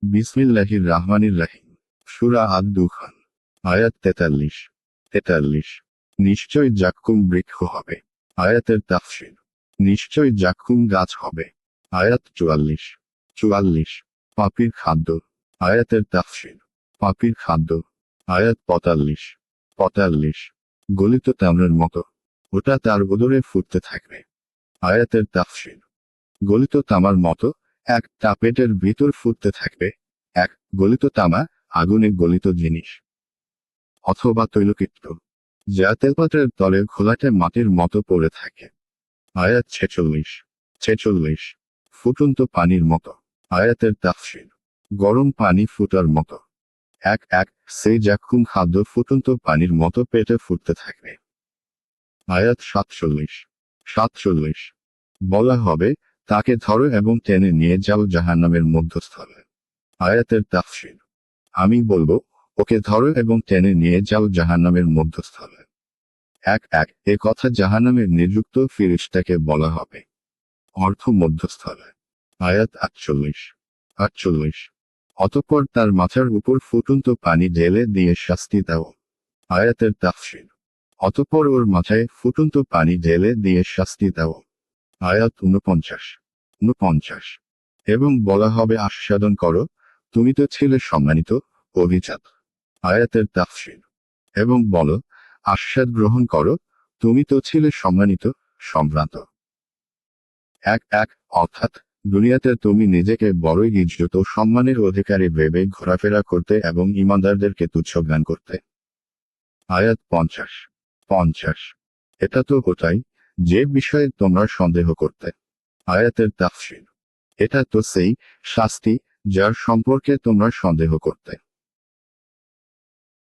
বিসমিল্লাহির রাহমানির রাহিম। সূরা আদ-দুখান, আয়াত 43। নিশ্চয় জাক্কুম বৃক্ষ হবে। আয়াতের তাফসীর। নিশ্চয় জাক্কুম গাছ হবে। আয়াত 44। পাপীর খাদ্য। আয়াতের তাফসীর। পাপীর খাদ্য। আয়াত 45। গলিত তাম্রের মতো। ওটা তার উদরে ফুটতে থাকবে। আয়াতের তাফসীর। গলিত তামার মতো একটা পেটের ভিতর ফুটতে থাকবে। গলিত তামা আগুনে গলিত জিনিস, অথবা তৈলকীত্য, যা তেলপাত্রের তলে ঘোলাটে মাটির মতো পড়ে থাকে। আয়াত 46। ফুটন্ত পানির মতো। আয়াতের তাফসীর। গরম পানি ফুটার মতো। সেই জাক্কুম খাদ্য ফুটন্ত পানির মতো পেটে ফুটতে থাকবে। আয়াত 47। বলা হবে, তাকে ধরো এবং টেনে নিয়ে যাও জাহান্নামের মধ্যস্থলে। আয়াতের তাফসীর। আমি বলবো, ওকে ধরো এবং টেনে নিয়ে যাও জাহান্নামের মধ্যস্থলে। এ কথা জাহান্নামের নিযুক্ত ফিরিশতাকে বলা হবে। অর্থ মধ্যস্থলে। আয়াত 48। অতঃপর তার মাথার উপর ফুটন্ত পানি ঢেলে দিয়ে শাস্তি দাও। আয়াতের তাফসীর। অতঃপর ওর মাথায় ফুটন্ত পানি ঢেলে দিয়ে শাস্তি দাও। আয়াত 49। এবং বলা হবে, আস্বাদন করো, তুমি তো ছিলে সম্মানিত, অভিজাত। আয়াতের তাফসীর। এবং বলো, আস্বাদ গ্রহণ করো, তুমি তো ছিলে সম্মানিত, সম্ভ্রান্ত। অর্থাৎ দুনিয়াতে তুমি নিজেকে বড়ই ইজ্জত ও সম্মানের অধিকারী ভেবে ঘোরাফেরা করতে এবং ঈমানদারদেরকে তুচ্ছ জ্ঞান করতে। আয়াত 50। এটা তো ওটাই, যে বিষয়ে তোমরা সন্দেহ করতে। আয়াতের তাফসীর। এটা তো সেই শাস্তি, যার সম্পর্কে তোমরা সন্দেহ করতে।